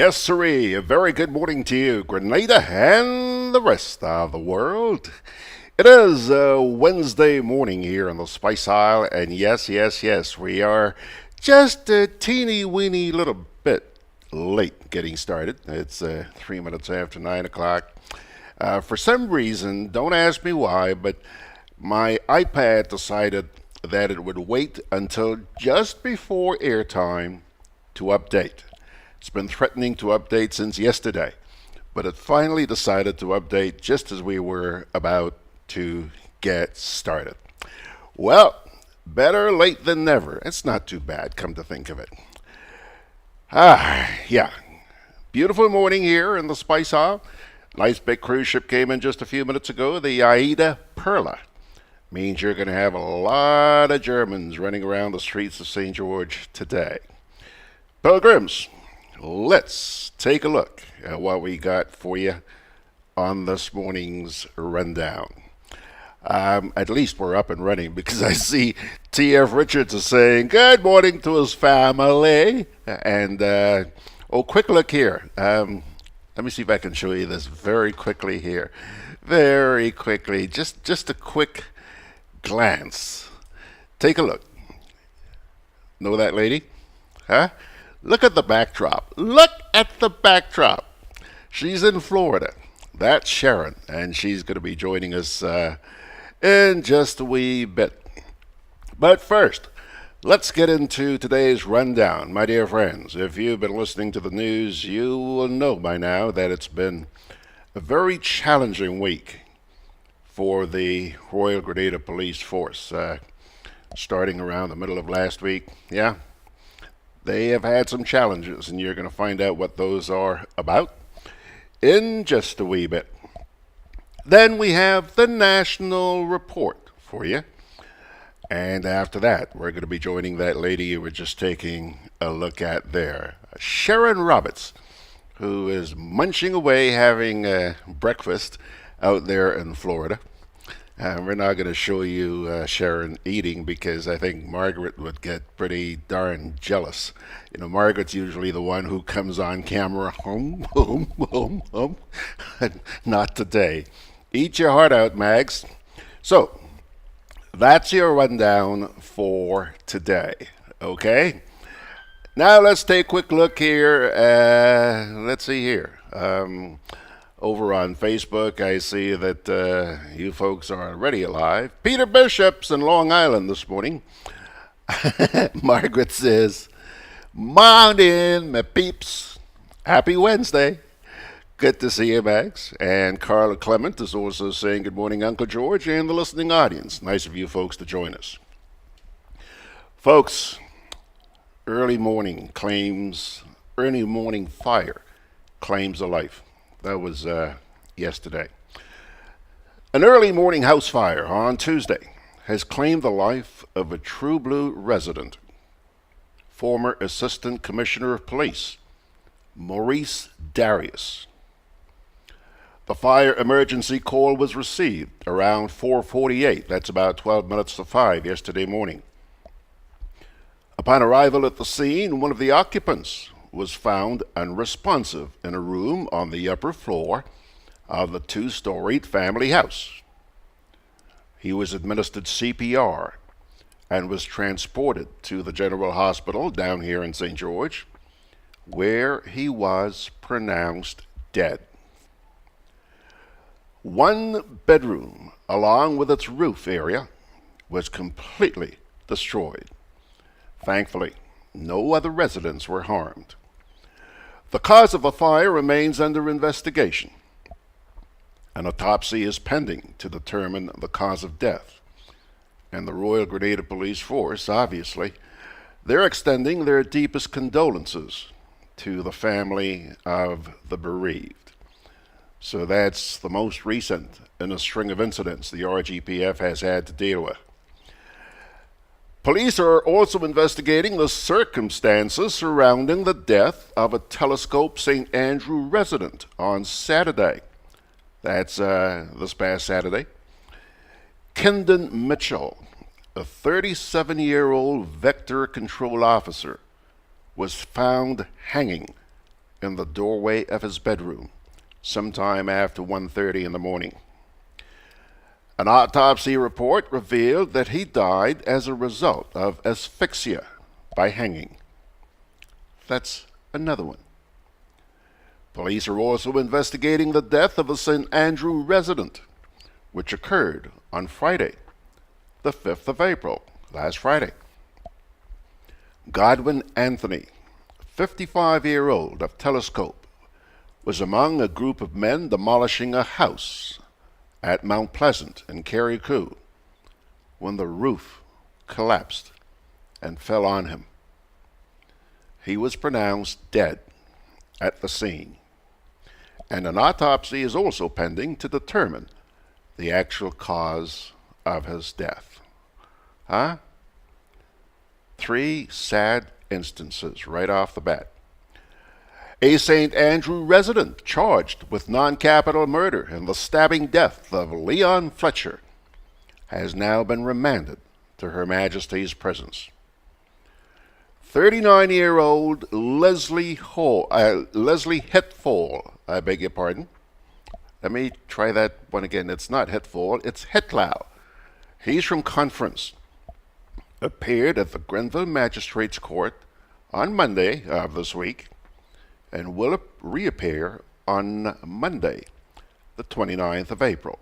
Yes, sirree. A very good morning to you, Grenada, and the rest of the world. It is Wednesday morning here on the Spice Isle, and yes, we are just a teeny weeny little bit late getting started. It's 3 minutes after 9 o'clock. For some reason, don't ask me why, but my iPad decided that it would wait until just before airtime to update. It's been threatening to update since yesterday, but it finally decided to update just as we were about to get started. Well, better late than never. It's not too bad, come to think of it. Yeah. Beautiful morning here in the Spice Isle. Nice big cruise ship came in just a few minutes ago, the Aida Perla. Means you're going to have a lot of Germans running around the streets of St. George today. Pilgrims, let's take a look at what we got for you on this morning's rundown. At least we're up and running because I see T.F. Richards is saying good morning to his family. And, quick look here. Let me see if I can show you this very quickly here. Very quickly. Just a quick glance. Take a look. Know that lady? Huh? Look at the backdrop. Look at the backdrop. She's in Florida. That's Sherron, and she's going to be joining us in just a wee bit. But first, let's get into today's rundown. My dear friends, if you've been listening to the news, you will know by now that it's been a very challenging week for the Royal Grenada Police Force. Starting around the middle of last week, they have had some challenges, and you're going to find out what those are about in just a wee bit. Then we have the national report for you. And after that, we're going to be joining that lady you were just taking a look at there, Sherron Roberts, who is munching away having breakfast out there in Florida. We're not going to show you Sherron eating because I think Margaret would get pretty darn jealous. You know, Margaret's usually the one who comes on camera, not today. Eat your heart out, Mags. So, that's your rundown for today, okay? Now let's take a quick look here. Let's see here. Over on Facebook, I see that you folks are already alive. Peter Bishop's in Long Island this morning. Margaret says, morning, my peeps. Happy Wednesday. Good to see you, Max. And Carla Clement is also saying good morning, Uncle George, and the listening audience. Nice of you folks to join us. Folks, early morning fire claims a life. That was yesterday. An early morning house fire on Tuesday has claimed the life of a True Blue resident, former Assistant Commissioner of Police, Maurice Darius. The fire emergency call was received around 4:48. That's about 12 minutes to 5 yesterday morning. Upon arrival at the scene, one of the occupants was found unresponsive in a room on the upper floor of the two-storied family house. He was administered CPR and was transported to the General Hospital down here in St. George, where he was pronounced dead. One bedroom, along with its roof area, was completely destroyed. Thankfully, no other residents were harmed. The cause of the fire remains under investigation. An autopsy is pending to determine the cause of death. And the Royal Grenada Police Force, obviously, they're extending their deepest condolences to the family of the bereaved. So that's the most recent in a string of incidents the RGPF has had to deal with. Police are also investigating the circumstances surrounding the death of a Telescope St. Andrew resident on Saturday. That's this past Saturday. Kendon Mitchell, a 37-year-old vector control officer, was found hanging in the doorway of his bedroom sometime after 1:30 in the morning. An autopsy report revealed that he died as a result of asphyxia by hanging. That's another one. Police are also investigating the death of a St. Andrew resident, which occurred on Friday, the 5th of April, last Friday. Godwin Anthony, 55-year-old of Telescope, was among a group of men demolishing a house at Mount Pleasant in Carriacou when the roof collapsed and fell on him. He was pronounced dead at the scene, and an autopsy is also pending to determine the actual cause of his death. Huh? 3 sad instances right off the bat. A St. Andrew resident charged with non-capital murder in the stabbing death of Leon Fletcher has now been remanded to Her Majesty's prisons. 39-year-old Leslie Hetfall, I beg your pardon. Let me try that one again. It's not Hetfall, it's Hetlau. He's from Conference. Appeared at the Grenville Magistrates Court on Monday of this week and will reappear on Monday, the 29th of April.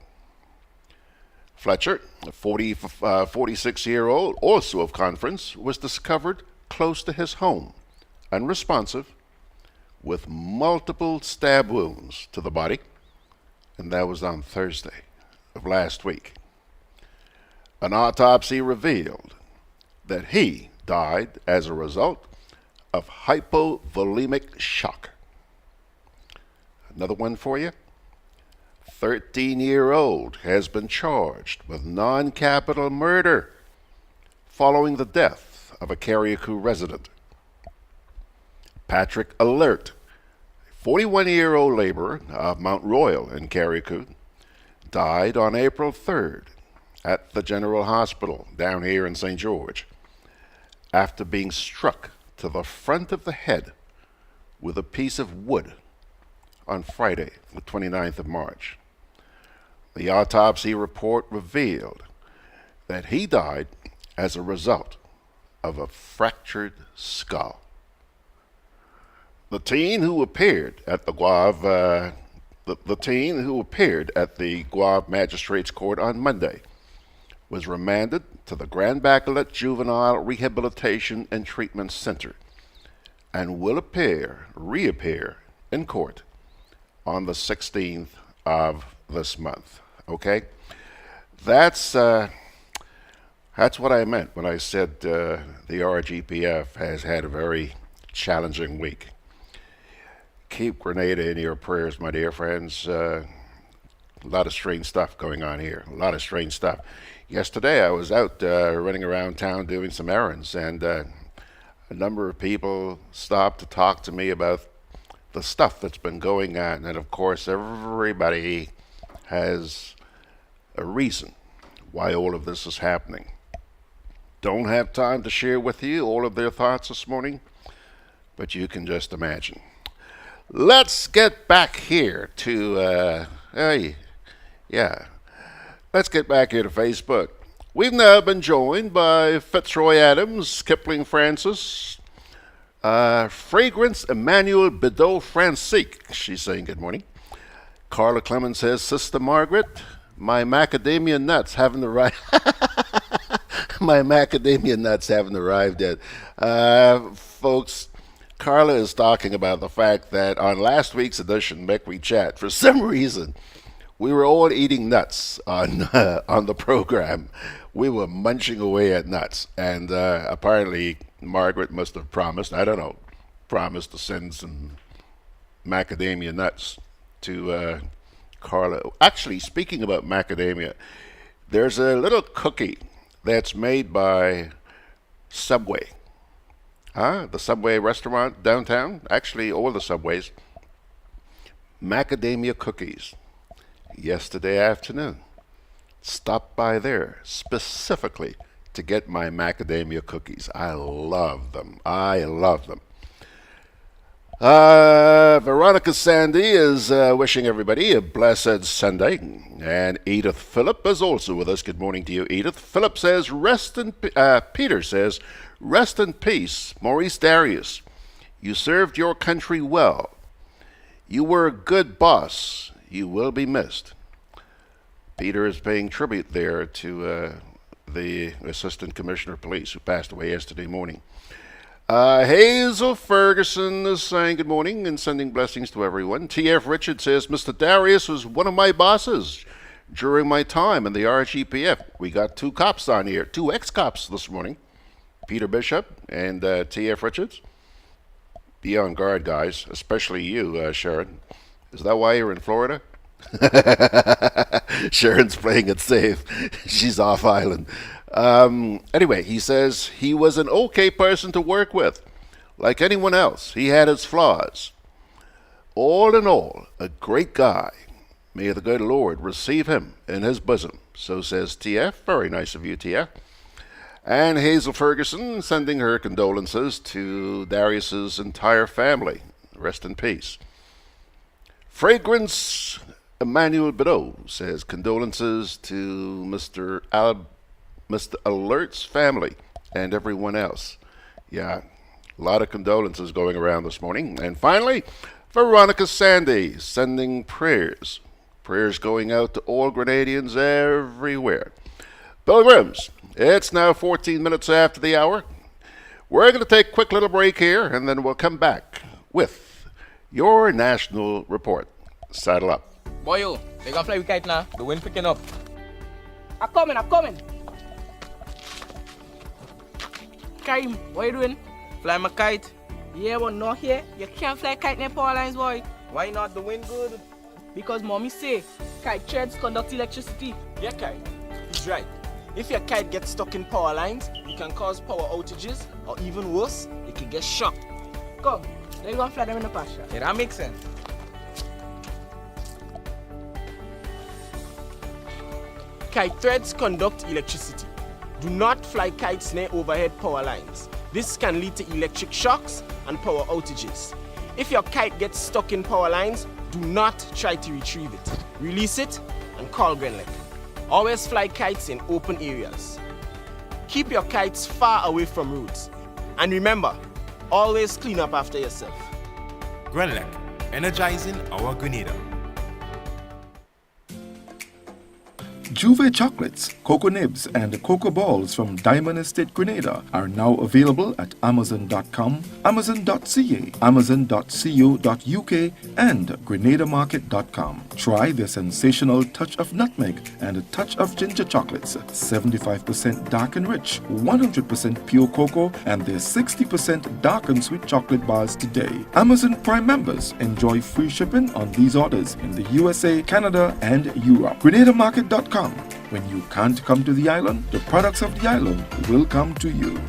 Fletcher, a 46-year-old, also of Conference, was discovered close to his home, unresponsive, with multiple stab wounds to the body, and that was on Thursday of last week. An autopsy revealed that he died as a result of hypovolemic shock. Another one for you. 13-year-old has been charged with non-capital murder following the death of a Carriacou resident. Patrick Alert, 41-year-old laborer of Mount Royal in Carriacou, died on April 3rd at the General Hospital down here in St. George after being struck to the front of the head with a piece of wood on Friday, the 29th of March. The autopsy report revealed that he died as a result of a fractured skull. The teen who appeared at the Guave Magistrates Court on Monday was remanded to the Grand Bacolet Juvenile Rehabilitation and Treatment Center and will reappear in court on the 16th of this month. Okay? That's what I meant when I said the RGPF has had a very challenging week. Keep Grenada in your prayers, my dear friends. A lot of strange stuff going on here. A lot of strange stuff. Yesterday I was out running around town doing some errands, and a number of people stopped to talk to me about the stuff that's been going on. And of course, everybody has a reason why all of this is happening. Don't have time to share with you all of their thoughts this morning, but you can just imagine. Let's get back here to, let's get back here to Facebook. We've now been joined by Fitzroy Adams, Kipling Francis, Fragrance Emmanuel Bidot Francique. She's saying good morning. Carla Clemens says, Sister Margaret, my macadamia nuts haven't arrived. My macadamia nuts haven't arrived yet. Folks, Carla is talking about the fact that on last week's edition, Mick Chat, for some reason, we were all eating nuts on the program. We were munching away at nuts, and apparently Margaret must have promised to send some macadamia nuts to Carla. Actually, speaking about macadamia, there's a little cookie that's made by Subway. The Subway restaurant downtown, actually all the Subways, macadamia cookies. Yesterday afternoon, stopped by there specifically to get my macadamia cookies. I love them. Veronica Sandy is wishing everybody a blessed Sunday. And Edith Phillip is also with us. Good morning to you, Edith. Phillip says, Peter says, rest in peace, Maurice Darius. You served your country well. You were a good boss. You will be missed. Peter is paying tribute there to the Assistant Commissioner of Police who passed away yesterday morning. Hazel Ferguson is saying good morning and sending blessings to everyone. T.F. Richard says, Mr. Darius was one of my bosses during my time in the RGPF. We got two cops on here, two ex-cops this morning, Peter Bishop and T.F. Richards. Be on guard, guys, especially you, Sherron. Is that why you're in Florida? Sharon's playing it safe. She's off island. Anyway, he says he was an okay person to work with. Like anyone else, he had his flaws. All in all, a great guy. May the good Lord receive him in his bosom. So says TF. Very nice of you, TF. And Hazel Ferguson sending her condolences to Darius's entire family. Rest in peace. Fragrance Emmanuel Bideau says condolences to Mr. Alert's family and everyone else. Yeah, a lot of condolences going around this morning. And finally, Veronica Sandy sending prayers. Prayers going out to all Grenadians everywhere. Pilgrims, it's now 14 minutes after the hour. We're going to take a quick little break here, and then we'll come back with your national report. Saddle up. Boyo, they gonna fly with kite now. The wind picking up. I'm coming. Karim, what you doing? Fly my kite. Yeah, but not here. You can't fly kite near power lines, boy. Why not? The wind good. Because mommy say kite threads conduct electricity. Yeah, kite. He's right. If your kite gets stuck in power lines, it can cause power outages, or even worse, it can get shocked. Come, let's go and fly them in the pasture. Yeah, that makes sense. Kite threads conduct electricity. Do not fly kites near overhead power lines. This can lead to electric shocks and power outages. If your kite gets stuck in power lines, do not try to retrieve it. Release it and call GRENADA. Always fly kites in open areas. Keep your kites far away from roads. And remember, always clean up after yourself. GRENADA, energizing our Grenada. Juve chocolates, cocoa nibs, and cocoa balls from Diamond Estate Grenada are now available at Amazon.com, Amazon.ca, Amazon.co.uk, and GrenadaMarket.com. Try their sensational touch of nutmeg and a touch of ginger chocolates, 75% dark and rich, 100% pure cocoa, and their 60% dark and sweet chocolate bars today. Amazon Prime members enjoy free shipping on these orders in the USA, Canada, and Europe. GrenadaMarket.com. When you can't come to the island, the products of the island will come to you.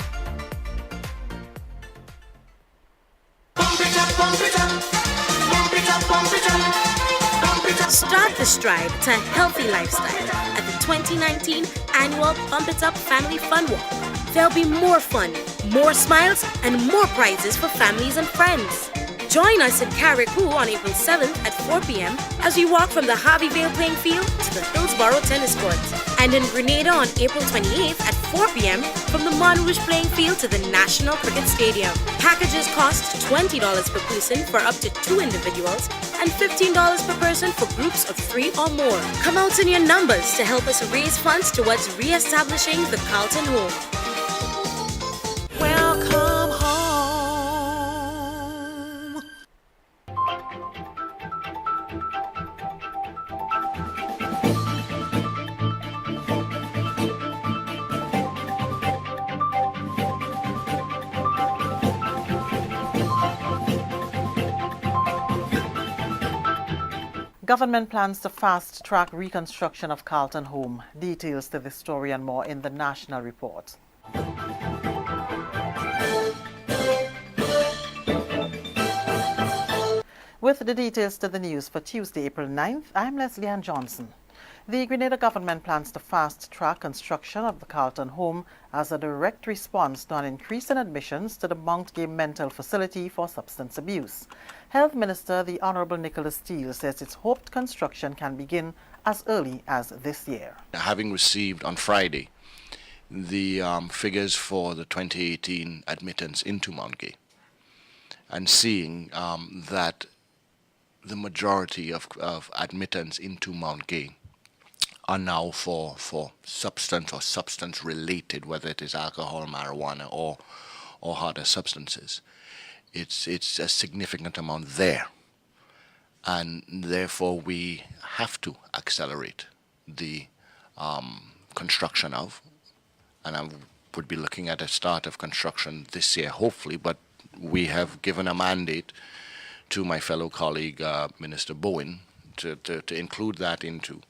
Start the stride to a healthy lifestyle at the 2019 annual Pump It Up Family Fun Walk. There'll be more fun, more smiles, and more prizes for families and friends. Join us in Carriacou on April 7th at 4 p.m. as we walk from the Harveyvale playing field to the Hillsborough tennis courts, and in Grenada on April 28th at 4 p.m. from the Montrouge playing field to the National Cricket Stadium. Packages cost $20 per person for up to 2 individuals and $15 per person for groups of 3 or more. Come out in your numbers to help us raise funds towards re-establishing the Carlton Home. Welcome home. Government plans to fast-track reconstruction of Carlton Home. Details to this story and more in the National Report. With the details to the news for Tuesday, April 9th, I'm Leslie Ann Johnson. The Grenada government plans to fast-track construction of the Carlton home as a direct response to an increase in admissions to the Mount Gay Mental Facility for Substance Abuse. Health Minister the Honourable Nicholas Steele says it's hoped construction can begin as early as this year. Having received on Friday the figures for the 2018 admittance into Mount Gay, and seeing that the majority of admittance into Mount Gay are now for substance or substance related, whether it is alcohol, marijuana, or harder substances. It's a significant amount there, and therefore we have to accelerate the construction of, and I would be looking at a start of construction this year, hopefully, but we have given a mandate to my fellow colleague, Minister Bowen, to include that into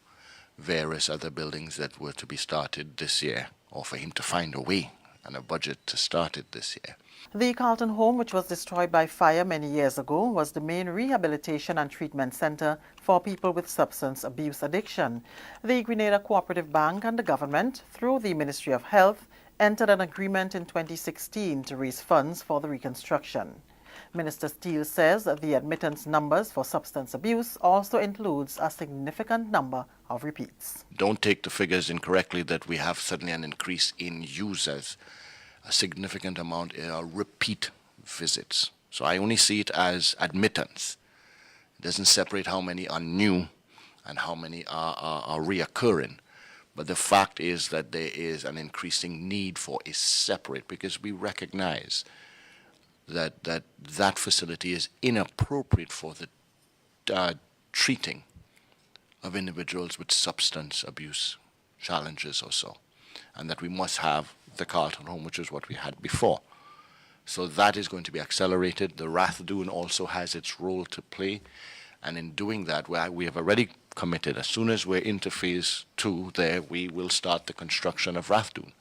various other buildings that were to be started this year, or for him to find a way and a budget to start it this year. The Carlton home, which was destroyed by fire many years ago, was the main rehabilitation and treatment center for people with substance abuse addiction. The Grenada Cooperative Bank and the government, through the Ministry of Health, entered an agreement in 2016 to raise funds for the reconstruction. Minister Steele says that the admittance numbers for substance abuse also includes a significant number of repeats. Don't take the figures incorrectly that we have suddenly an increase in users. A significant amount are repeat visits. So I only see it as admittance. It doesn't separate how many are new and how many are reoccurring. But the fact is that there is an increasing need for a separate, because we recognize that facility is inappropriate for the treating of individuals with substance abuse challenges or so, and that we must have the Carlton home, which is what we had before. So that is going to be accelerated. The Rathdoon also has its role to play, and in doing that, we have already committed. As soon as we're into phase 2 there, we will start the construction of Rathdoon.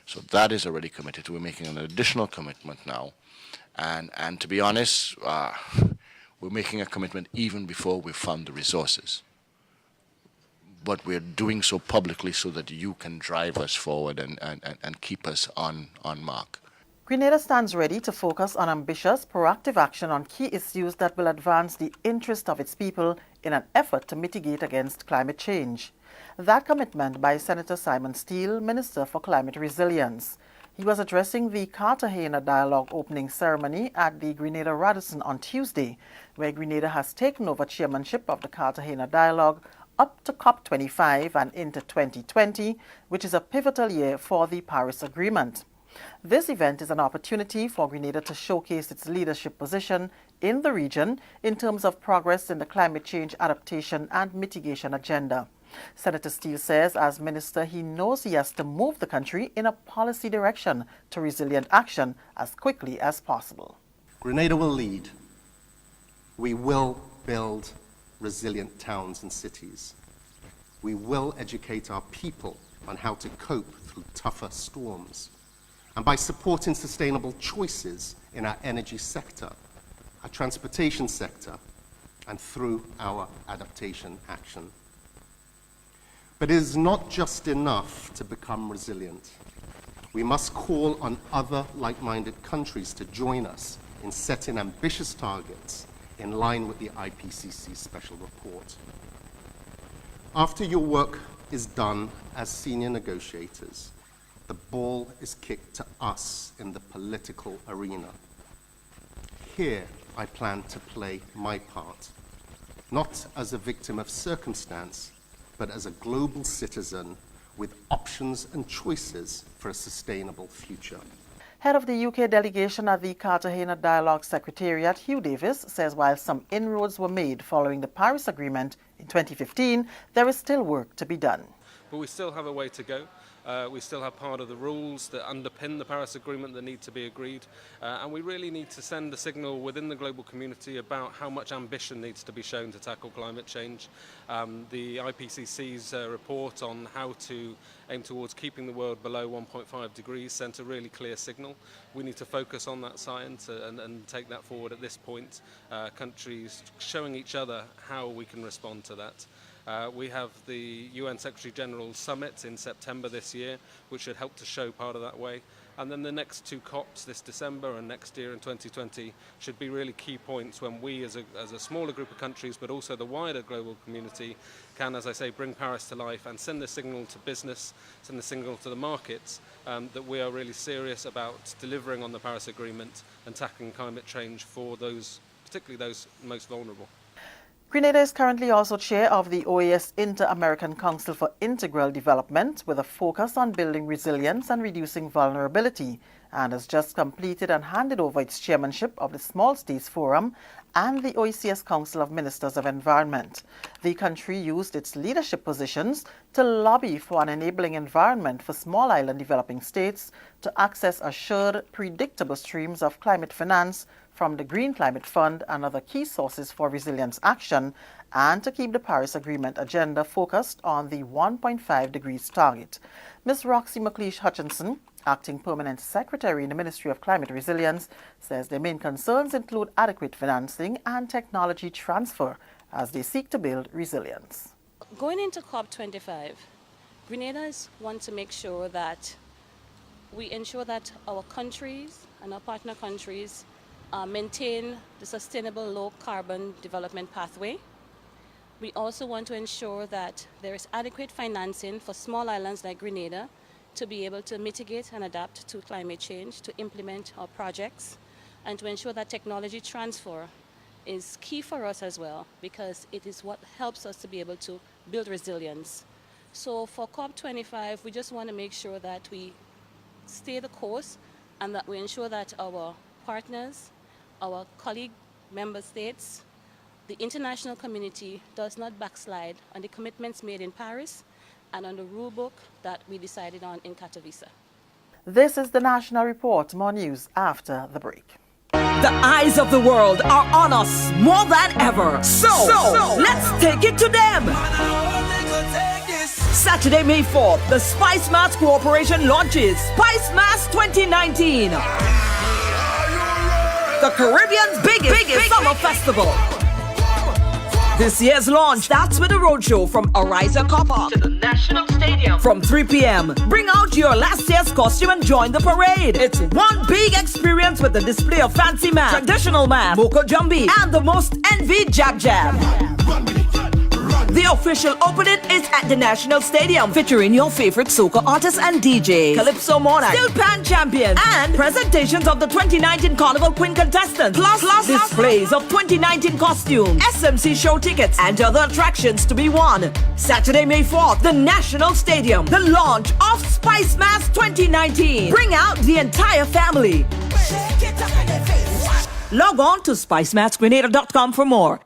So that is already committed. We're making an additional commitment now. And to be honest, we're making a commitment even before we fund the resources. But we're doing so publicly so that you can drive us forward and keep us on mark. Grenada stands ready to focus on ambitious, proactive action on key issues that will advance the interest of its people in an effort to mitigate against climate change. That commitment by Senator Simon Steele, Minister for Climate Resilience. He was addressing the Cartagena Dialogue opening ceremony at the Grenada Radisson on Tuesday, where Grenada has taken over chairmanship of the Cartagena Dialogue up to COP25 and into 2020, which is a pivotal year for the Paris Agreement. This event is an opportunity for Grenada to showcase its leadership position in the region in terms of progress in the climate change adaptation and mitigation agenda. Senator Steele says, as minister, he knows he has to move the country in a policy direction to resilient action as quickly as possible. Grenada will lead. We will build resilient towns and cities. We will educate our people on how to cope through tougher storms. And by supporting sustainable choices in our energy sector, our transportation sector, and through our adaptation action. But it is not just enough to become resilient. We must call on other like-minded countries to join us in setting ambitious targets in line with the IPCC special report. After your work is done as senior negotiators, the ball is kicked to us in the political arena. Here, I plan to play my part, not as a victim of circumstance, but as a global citizen with options and choices for a sustainable future. Head of the UK delegation at the Cartagena Dialogue Secretariat, Hugh Davis, says while some inroads were made following the Paris Agreement in 2015, there is still work to be done. But we still have a way to go. We still have part of the rules that underpin the Paris Agreement that need to be agreed. And we really need to send a signal within the global community about how much ambition needs to be shown to tackle climate change. The IPCC's report on how to aim towards keeping the world below 1.5 degrees sent a really clear signal. We need to focus on that science and take that forward at this point. Countries showing each other how we can respond to that. We have the UN Secretary General Summit in September this year, which should help to show part of that way. And then the next two COPs this December and next year in 2020 should be really key points when we as a smaller group of countries, but also the wider global community, can, as I say, bring Paris to life and send the signal to business, send the signal to the markets that we are really serious about delivering on the Paris Agreement and tackling climate change for those, particularly those most vulnerable. Grenada is currently also chair of the OAS Inter-American Council for Integral Development with a focus on building resilience and reducing vulnerability, and has just completed and handed over its chairmanship of the Small States Forum and the OECS Council of Ministers of Environment. The country used its leadership positions to lobby for an enabling environment for small island developing states to access assured, predictable streams of climate finance from the Green Climate Fund and other key sources for resilience action, and to keep the Paris Agreement agenda focused on the 1.5 degrees target. Ms. Roxy McLeish Hutchinson, Acting Permanent Secretary in the Ministry of Climate Resilience, says their main concerns include adequate financing and technology transfer as they seek to build resilience. Going into COP25, Grenadians want to make sure that we ensure that our countries and our partner countries maintain the sustainable low-carbon development pathway. We also want to ensure that there is adequate financing for small islands like Grenada to be able to mitigate and adapt to climate change, to implement our projects, and to ensure that technology transfer is key for us as well, because it is what helps us to be able to build resilience. So for COP25, we just want to make sure that we stay the course and that we ensure that our partners, our colleague member states, the international community does not backslide on the commitments made in Paris and on the rule book that we decided on in Katowice. This is the National Report. More news after the break. The eyes of the world are on us more than ever. So let's take it to them. Saturday, May 4th, the Spice Mass Corporation launches Spice Mass 2019. The Caribbean's biggest summer festival. This year's launch starts with a roadshow from Ariza Car Park to the National Stadium from 3 p.m. Bring out your last year's costume and join the parade. It's one big experience with a display of fancy man, traditional man, Moko Jambi, and the most envied Jab Jab. The official opening is at the National Stadium, featuring your favorite soca artists and DJs, Calypso Monarch, Still Pan Champion, and presentations of the 2019 Carnival Queen contestants, plus displays of 2019 costumes, SMC show tickets, and other attractions to be won. Saturday, May 4th, the National Stadium, the launch of Spice Mass 2019. Bring out the entire family. Log on to spicemassgrenada.com for more.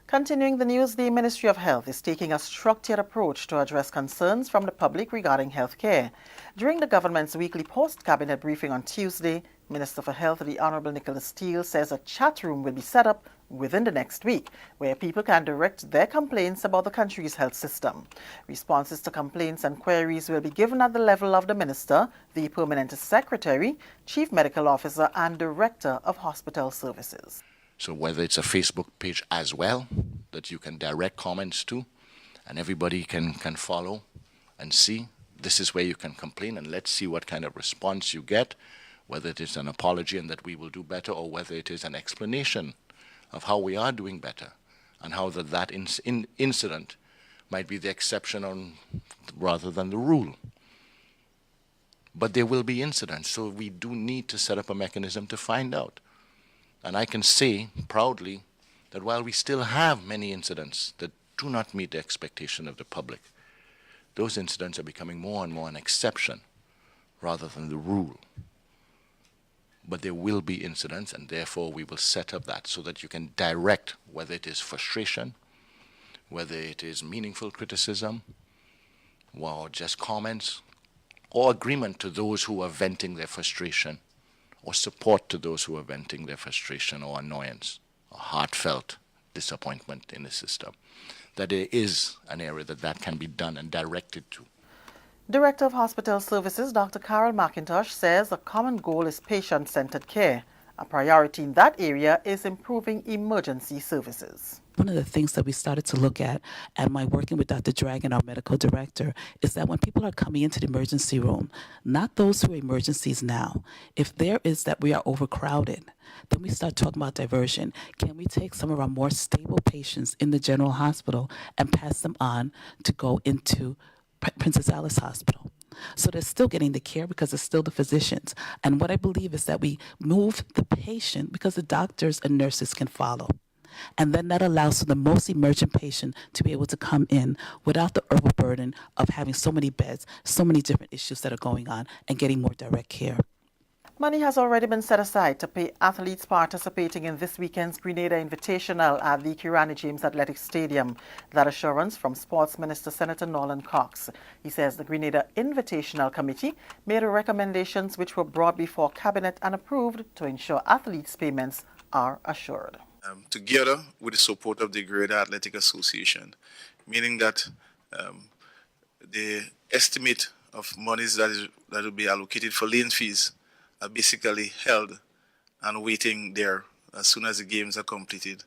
Continuing the news, the Ministry of Health is taking a structured approach to address concerns from the public regarding health care. During the government's weekly post-cabinet briefing on Tuesday, Minister for Health, the Honourable Nicholas Steele, says a chat room will be set up within the next week where people can direct their complaints about the country's health system. Responses to complaints and queries will be given at the level of the Minister, the Permanent Secretary, Chief Medical Officer and Director of Hospital Services. So whether it's a Facebook page as well that you can direct comments to and everybody can follow and see, this is where you can complain, and let's see what kind of response you get, whether it is an apology and that we will do better, or whether it is an explanation of how we are doing better and how that incident might be the exception rather than the rule. But there will be incidents, so we do need to set up a mechanism to find out. And I can say proudly that while we still have many incidents that do not meet the expectation of the public, those incidents are becoming more and more an exception rather than the rule. But there will be incidents, and therefore we will set up that so that you can direct whether it is frustration, whether it is meaningful criticism, or just comments, or agreement to those who are venting their frustration, or support to those who are venting their frustration or annoyance or heartfelt disappointment in the system, that there is an area that can be done and directed to. Director of Hospital Services, Dr. Carol McIntosh, says a common goal is patient-centered care. A priority in that area is improving emergency services. one of the things that we started to look at my working with Dr. Dragon, our medical director, is that when people are coming into the emergency room, not those who are emergencies now, if there is that we are overcrowded, then we start talking about diversion. Can we take some of our more stable patients in the general hospital and pass them on to go into Princess Alice Hospital? So they're still getting the care because it's still the physicians. And what I believe is that we move the patient because the doctors and nurses can follow. And then that allows for the most emergent patient to be able to come in without the overburden of having so many beds, so many different issues that are going on, and getting more direct care. Money has already been set aside to pay athletes participating in this weekend's Grenada Invitational at the Kirani James Athletic Stadium. That assurance from Sports Minister Senator Nolan Cox. He says the Grenada Invitational Committee made recommendations which were brought before Cabinet and approved to ensure athletes' payments are assured. Together with the support of the Grenada Athletic Association, meaning that the estimate of monies that will be allocated for lane fees are basically held and waiting there. As soon as the games are completed,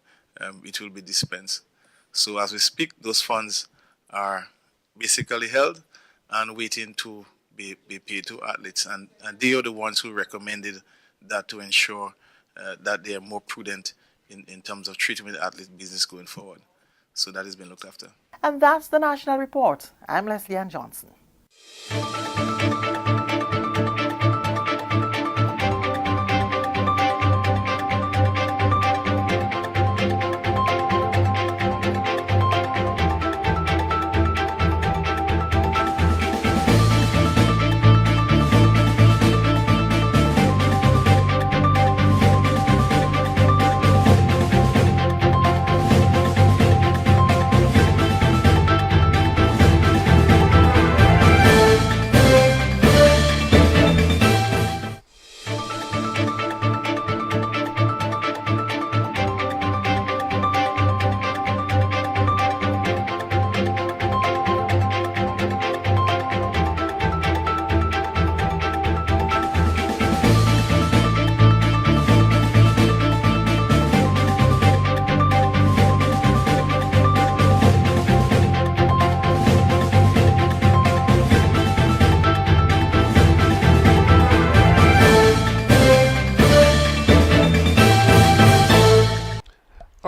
it will be dispensed. So as we speak, those funds are basically held and waiting to be paid to athletes. And they are the ones who recommended that to ensure that they are more prudent in terms of treating the athlete business going forward. So that has been looked after. And that's the National Report. I'm Leslie Ann Johnson.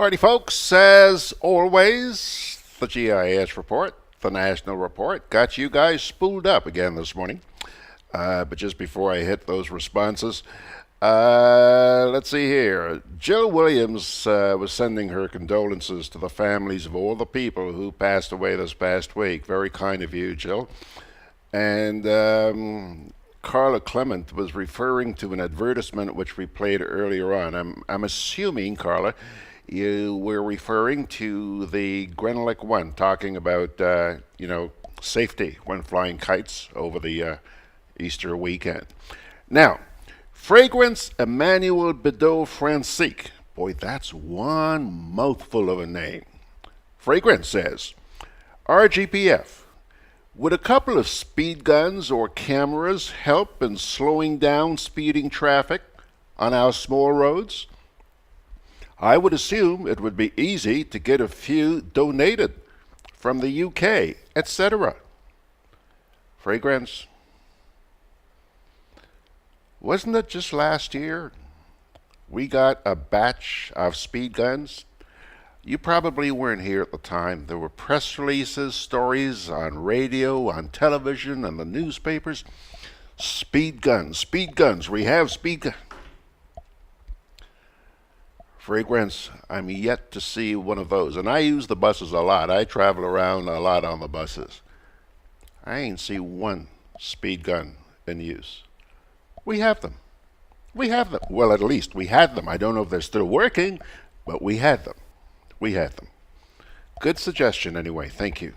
Alrighty, folks, as always, the GIS report, the national report, got you guys spooled up again this morning. But just before I hit those responses, let's see here. Jill Williams was sending her condolences to the families of all the people who passed away this past week. Very kind of you, Jill. And Carla Clement was referring to an advertisement which we played earlier on. I'm assuming, Carla, you were referring to the Grenelic one, talking about, safety when flying kites over the Easter weekend. Now, Fragrance Emmanuel Bidot Francique. Boy, that's one mouthful of a name. Fragrance says, RGPF, would a couple of speed guns or cameras help in slowing down speeding traffic on our small roads? I would assume it would be easy to get a few donated from the UK, etc. Fragrance. Wasn't it just last year we got a batch of speed guns? You probably weren't here at the time. There were press releases, stories on radio, on television, and the newspapers. Speed guns, we have speed guns. Fragrance, I'm yet to see one of those. And I use the buses a lot. I travel around a lot on the buses. I ain't see one speed gun in use. We have them. Well, at least we had them. I don't know if they're still working, but we had them. Good suggestion anyway. Thank you.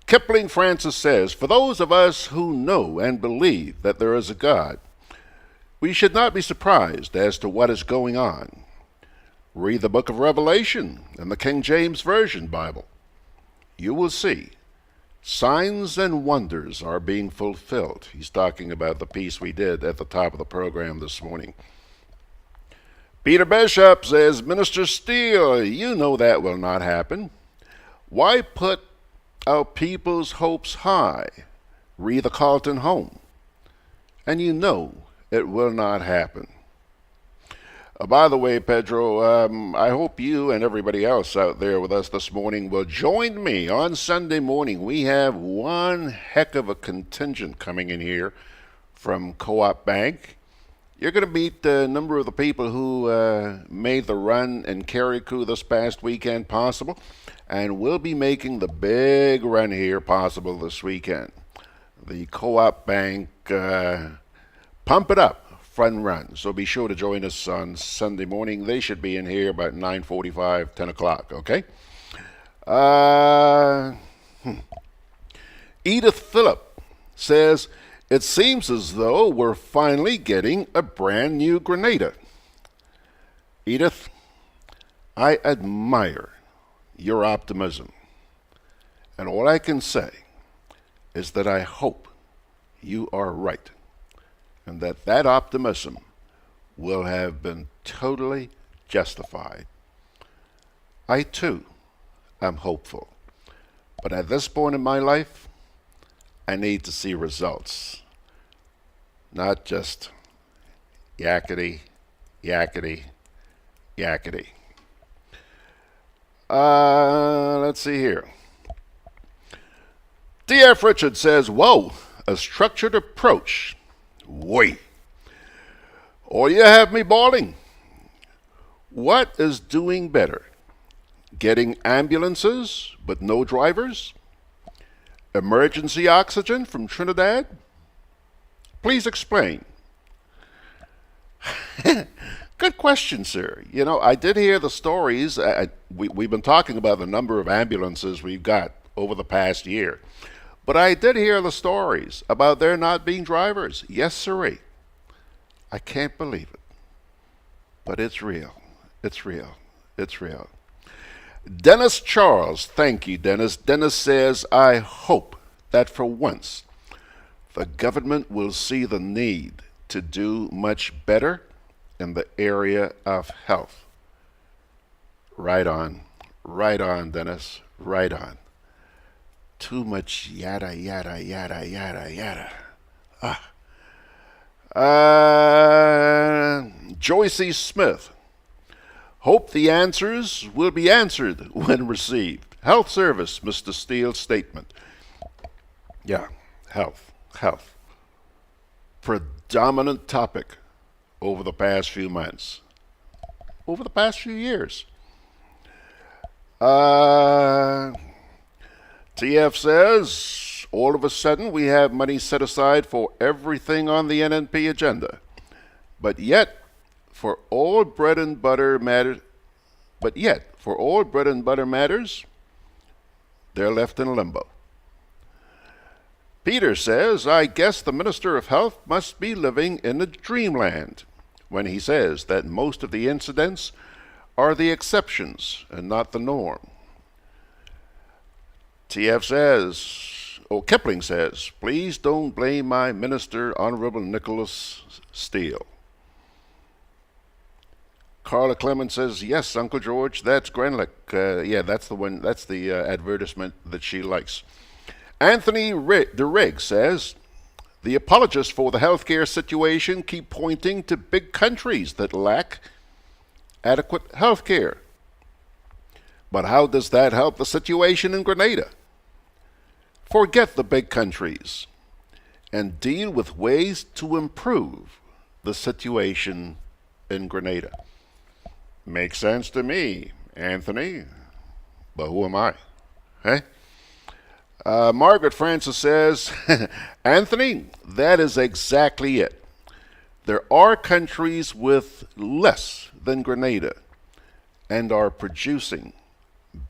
Kipling Francis says, for those of us who know and believe that there is a God, we should not be surprised as to what is going on. Read the book of Revelation in the King James Version Bible. You will see signs and wonders are being fulfilled. He's talking about the piece we did at the top of the program this morning. Peter Bishop says, Minister Steele, you know that will not happen. Why put our people's hopes high? Re the Carlton home. And you know it will not happen. By the way, Pedro, I hope you and everybody else out there with us this morning will join me on Sunday morning. We have one heck of a contingent coming in here from Co-op Bank. You're going to meet a number of the people who made the run in Carriacou this past weekend possible, and we'll be making the big run here possible this weekend. The Co-op Bank Pump It Up fun run. So be sure to join us on Sunday morning. They should be in here about 9:45, 10 o'clock, okay? Edith Phillip says, it seems as though we're finally getting a brand new Grenada. Edith, I admire your optimism. And all I can say is that I hope you are right, and that optimism will have been totally justified. I, too, am hopeful. But at this point in my life, I need to see results. Not just yakety, yakety, yakety. Let's see here. D.F. Richard says, whoa, a structured approach. Wait. Or you have me bawling. What is doing better? Getting ambulances but no drivers? Emergency oxygen from Trinidad? Please explain. Good question, sir. You know, I did hear the stories. We've been talking about the number of ambulances we've got over the past year. But I did hear the stories about there not being drivers. Yes, sirree. I can't believe it. But it's real. It's real. It's real. Dennis Charles, thank you, Dennis. Dennis says, I hope that for once the government will see the need to do much better in the area of health. Right on, Dennis, right on. Too much yada, yada, yada, yada, yada. Joyce E. Smith. Hope the answers will be answered when received. Health Service, Mr. Steele's statement. Yeah, health. Predominant topic over the past few months. Over the past few years. TF says, all of a sudden we have money set aside for everything on the NNP agenda. But yet, for all bread and butter matters, they're left in limbo. Peter says, I guess the Minister of Health must be living in a dreamland when he says that most of the incidents are the exceptions and not the norm. Kipling says, please don't blame my minister, Honorable Nicholas Steele. Carla Clemens says, yes, Uncle George, that's Grenlick. Yeah, that's the one, that's the advertisement that she likes. Anthony DeRigg says, the apologists for the healthcare situation keep pointing to big countries that lack adequate health care. But how does that help the situation in Grenada? Forget the big countries and deal with ways to improve the situation in Grenada. Makes sense to me, Anthony, but who am I? Hey? Margaret Francis says, Anthony, that is exactly it. There are countries with less than Grenada and are producing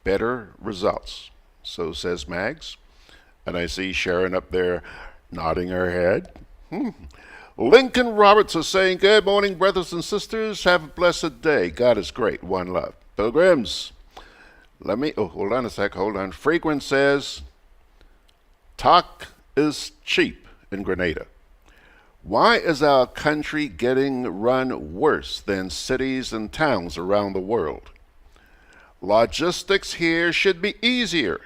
better results. So says Mags. And I see Sherron up there nodding her head. Lincoln Roberts is saying, good morning, brothers and sisters. Have a blessed day. God is great. One love. Pilgrims, hold on a sec. Fragrance says, talk is cheap in Grenada. Why is our country getting run worse than cities and towns around the world? Logistics here should be easier.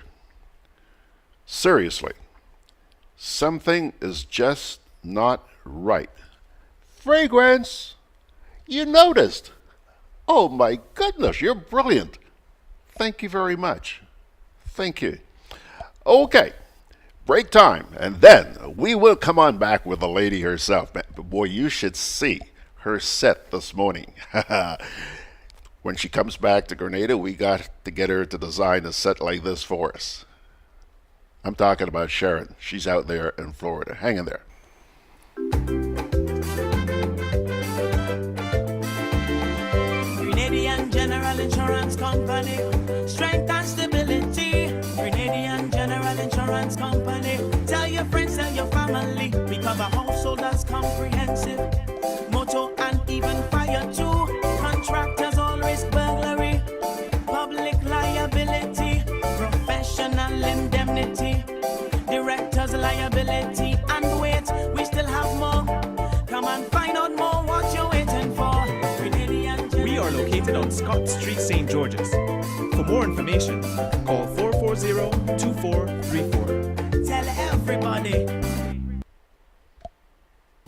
Seriously, something is just not right. Fragrance, you noticed. Oh my goodness, you're brilliant. Thank you very much. Thank you. Okay, break time, and then we will come on back with the lady herself. Boy, you should see her set this morning. When she comes back to Grenada, we got to get her to design a set like this for us. I'm talking about Sherron. She's out there in Florida. Hang in there. Grenadian General Insurance Company, strength and stability. Grenadian General Insurance Company, tell your friends, tell your family. We cover householders comprehensive, motor and even fire too. Contractors all risk burglary, public liability, professional indemnity, directors liability, and wait, we still have more. Come and find out more what you're waiting for. We are located on Scott Street, St. George's. For more information, call 440-2434. Tell everybody.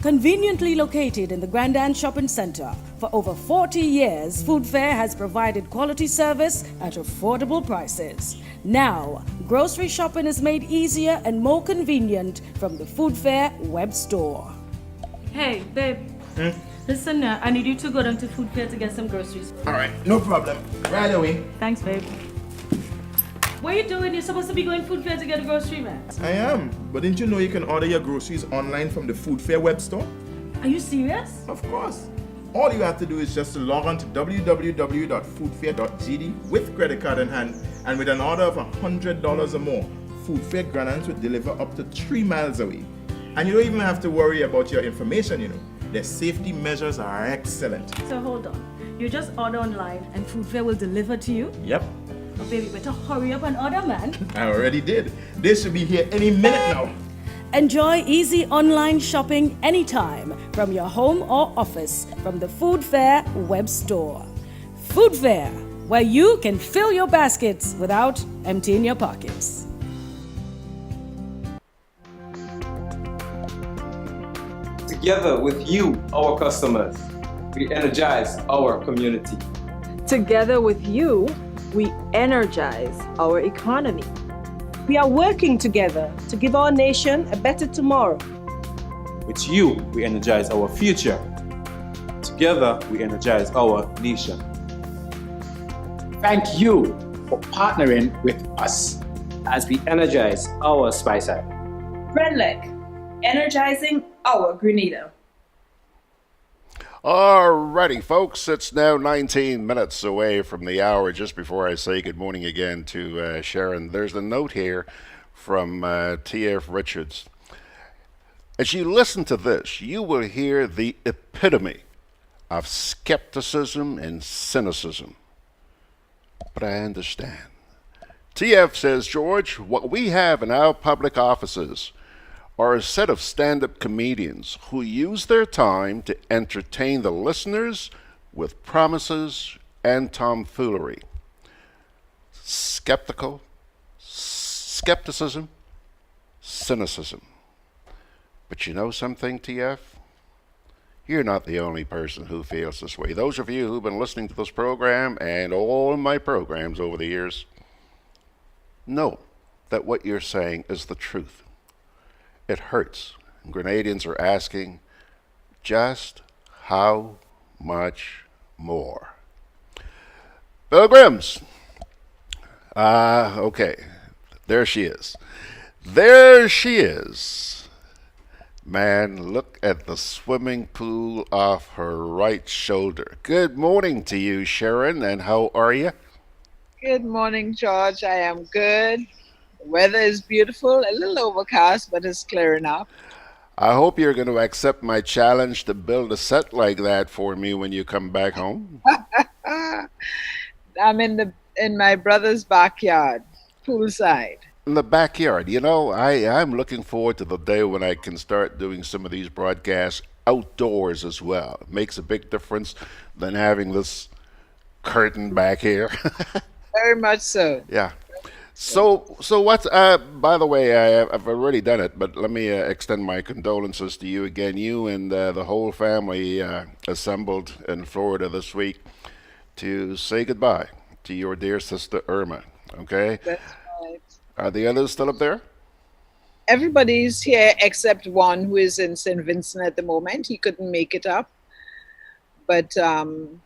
Conveniently located in the Grandand Shopping Center, for over 40 years, Food Fair has provided quality service at affordable prices. Now, grocery shopping is made easier and more convenient from the Food Fair web store. Hey, babe. Listen, I need you to go down to Food Fair to get some groceries. All right, no problem. Right away. Thanks, babe. What are you doing? You're supposed to be going Food Fair to get a grocery, man. I am, but didn't you know you can order your groceries online from the Food Fair web store? Are you serious? Of course. All you have to do is just to log on to www.foodfair.gd with credit card in hand, and with an order of $100 or more, Food Fair Grenadans will deliver up to 3 miles away. And you don't even have to worry about your information, you know. Their safety measures are excellent. So hold on. You just order online and Food Fair will deliver to you? Yep. Oh, baby, better hurry up and order, man. I already did. They should be here any minute now. Enjoy easy online shopping anytime from your home or office from the Food Fair web store. Food Fair, where you can fill your baskets without emptying your pockets. Together with you, our customers, we energize our community. Together with you, we energize our economy. We are working together to give our nation a better tomorrow. With you, we energize our future. Together, we energize our nation. Thank you for partnering with us as we energize our Spice Isle. Grenlec, energizing our Grenada. Alrighty, folks, it's now 19 minutes away from the hour. Just before I say good morning again to Sherron, there's a note here from T.F. Richards. As you listen to this, you will hear the epitome of skepticism and cynicism. But I understand. T.F. says, George, what we have in our public offices are a set of stand-up comedians who use their time to entertain the listeners with promises and tomfoolery. Skepticism, cynicism. But you know something, TF? You're not the only person who feels this way. Those of you who've been listening to this program and all my programs over the years know that what you're saying is the truth. It hurts. Grenadians are asking, just how much more? Pilgrims. Okay. There she is. There she is. Man, look at the swimming pool off her right shoulder. Good morning to you, Sherron, and how are you? Good morning, George. I am good. The weather is beautiful, a little overcast, but it's clearing up. I hope you're going to accept my challenge to build a set like that for me when you come back home. I'm in my brother's backyard, poolside. in the backyard. You know, I'm looking forward to the day when I can start doing some of these broadcasts outdoors as well. It makes a big difference than having this curtain back here. Very much so. Yeah. So what's, by the way, I've already done it, but let me extend my condolences to you again. You and the whole family assembled in Florida this week to say goodbye to your dear sister Irma. Okay? That's right. Are the others still up there? Everybody's here except one who is in St. Vincent at the moment. He couldn't make it up. But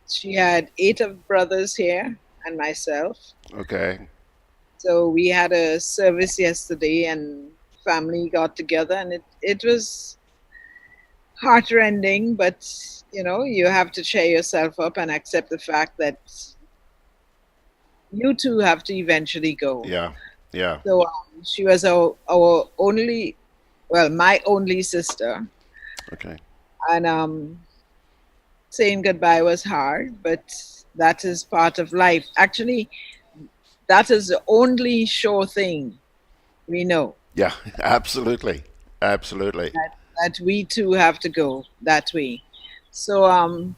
she had 8 of brothers here and myself. Okay. So we had a service yesterday and family got together, and it was heartrending, but you know, you have to cheer yourself up and accept the fact that you too have to eventually go. Yeah, yeah. So she was our only, well, my only sister. Okay. And saying goodbye was hard, but that is part of life. Actually, that is the only sure thing we know. Yeah, absolutely. Absolutely. That we too have to go that way. So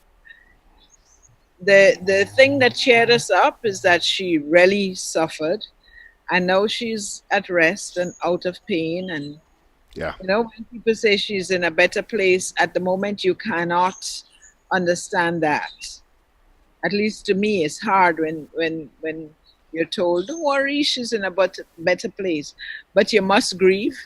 the thing that cheered us up is that she really suffered, and now she's at rest and out of pain. And yeah, you know, when people say she's in a better place at the moment, you cannot understand that. At least to me, it's hard when you're told, don't worry, she's in a better place. But you must grieve,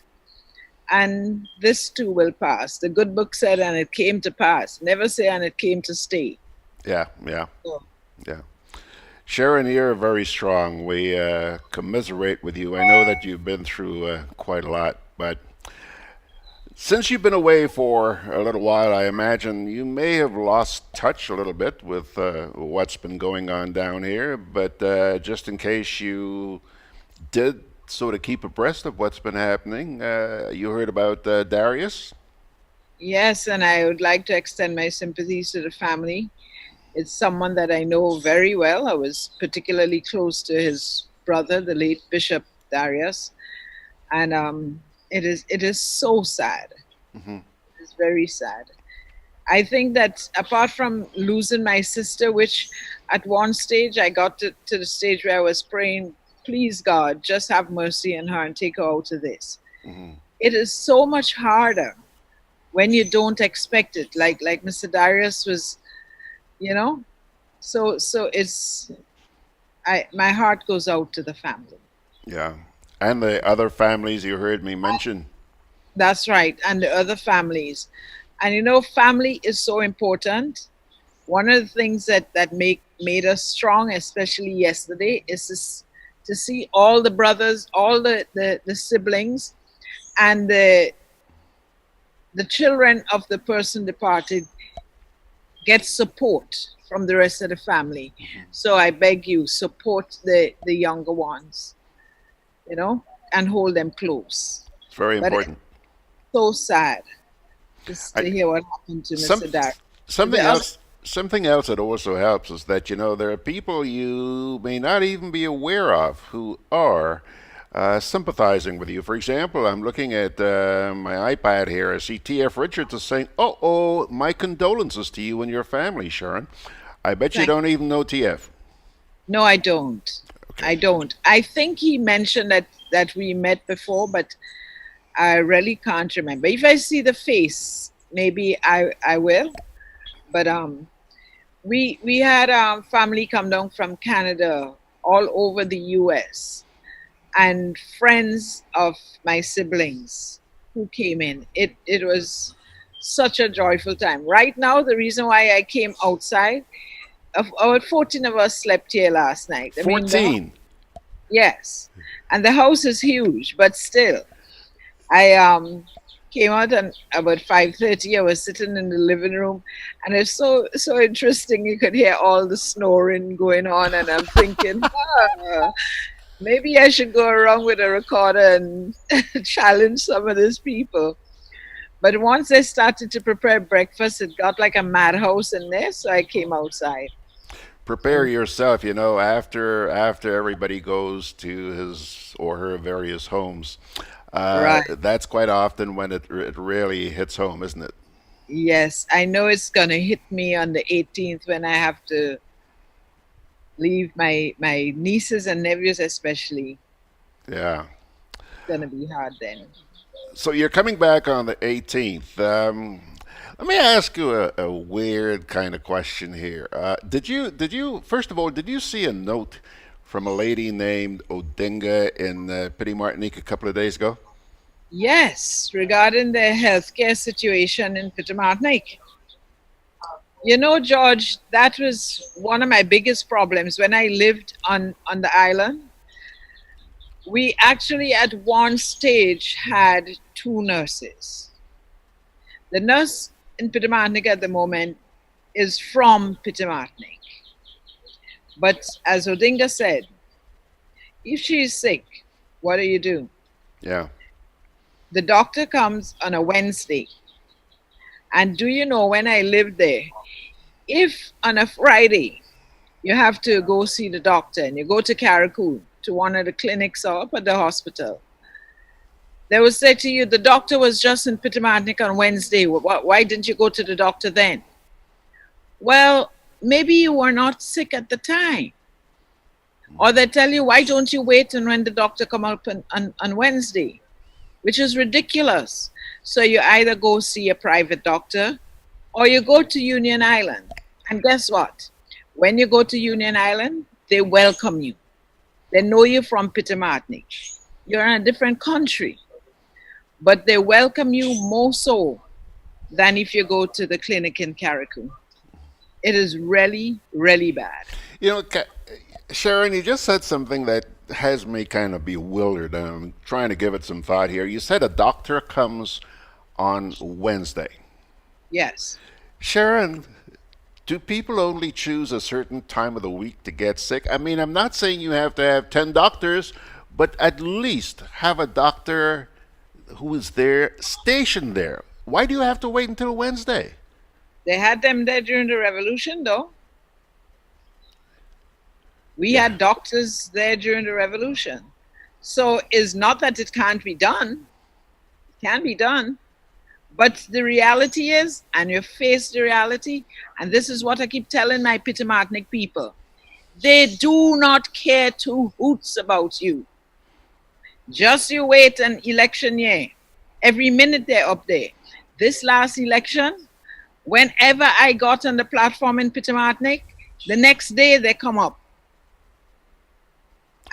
and this too will pass. The good book said, and it came to pass. Never say, and it came to stay. Yeah, yeah, So, yeah. Sherron, you're very strong. We commiserate with you. I know that you've been through quite a lot, but since you've been away for a little while, I imagine you may have lost touch a little bit with what's been going on down here. But just in case you did sort of keep abreast of what's been happening, you heard about Darius? yes, and I would like to extend my sympathies to the family. It's someone that I know very well. I was particularly close to his brother, the late Bishop Darius, and it is so sad. Mm-hmm. It is very sad. I think that apart from losing my sister, which at one stage I got to the stage where I was praying, please God, just have mercy on her and take her out of this. Mm-hmm. It is so much harder when you don't expect it. Like Mr. Darius was, you know, so it's, my heart goes out to the family. Yeah. And the other families you heard me mention. That's right, and the other families. And you know, family is so important. One of the things that made us strong, especially yesterday, is to see all the brothers, all the siblings, and the children of the person departed get support from the rest of the family. Mm-hmm. So I beg you, support the younger ones, you know, and hold them close. It's very important. So sad just to hear what happened to Mr. Darius. Something else that also helps is that, you know, there are people you may not even be aware of who are sympathizing with you. For example, I'm looking at my iPad here. I see T.F. Richards is saying, oh, my condolences to you and your family, Sherron. I bet you don't even know T.F. No, I don't. Okay. I don't. I think he mentioned that we met before, but I really can't remember. If I see the face, maybe I will. But we had family come down from Canada, all over the US, and friends of my siblings who came in. It was such a joyful time. Right now, the reason why I came outside, about 14 of us slept here last night. 14? Yes. And the house is huge, but still. I came out and about 5:30. I was sitting in the living room, and it's so interesting. You could hear all the snoring going on, and I'm thinking, maybe I should go around with a recorder and challenge some of these people. But once I started to prepare breakfast, it got like a madhouse in there, so I came outside. prepare yourself, after everybody goes to his or her various homes. Right. That's quite often when it really hits home, isn't it? Yes, I know it's gonna hit me on the 18th when I have to leave my nieces and nephews especially. Yeah. It's gonna be hard then. So you're coming back on the 18th. Let me ask you a weird kind of question here. First of all, did you see a note from a lady named Odinga in Petit Martinique a couple of days ago? Yes, regarding the healthcare situation in Martinique. You know, George, that was one of my biggest problems when I lived on the island. We actually at one stage had 2 nurses. The nurse in Martinique at the moment is from Martinique. But as Odinga said, if she is sick, what do you do? Yeah. The doctor comes on a Wednesday. And do you know, when I lived there, if on a Friday you have to go see the doctor and you go to Carriacou to one of the clinics or up at the hospital, they will say to you, the doctor was just in Martinique on Wednesday. Why didn't you go to the doctor then? Well, maybe you were not sick at the time. Or they tell you, why don't you wait and when the doctor come up on Wednesday? Which is ridiculous. So you either go see a private doctor or you go to Union Island. And guess what? When you go to Union Island, they welcome you. They know you from Martinique. You're in a different country. But they welcome you more so than if you go to the clinic in Carriacou. It is really, really bad. Sherron, you just said something that has me kind of bewildered. I'm trying to give it some thought here. You said a doctor comes on Wednesday. Yes. Sherron, do people only choose a certain time of the week to get sick? I mean, I'm not saying you have to have 10 doctors, but at least have a doctor who is there, stationed there. Why do you have to wait until Wednesday? They had them there during the revolution, though. We had doctors there during the revolution. So it's not that it can't be done. It can be done. But the reality is, and you face the reality, and this is what I keep telling my Martinique people, they do not care 2 hoots about you. Just you wait an election year. Every minute they're up there. This last election, whenever I got on the platform in Martinique, the next day they come up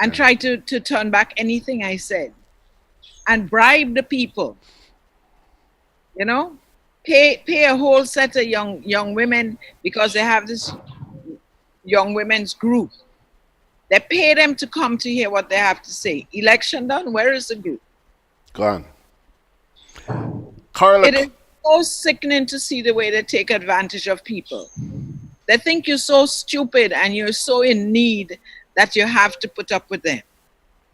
and try to turn back anything I said and bribe the people. You know, pay a whole set of young women because they have this young women's group. They pay them to come to hear what they have to say. Election done, where is the group? Gone. Carla. It is so sickening to see the way they take advantage of people. They think you're so stupid and you're so in need that you have to put up with them.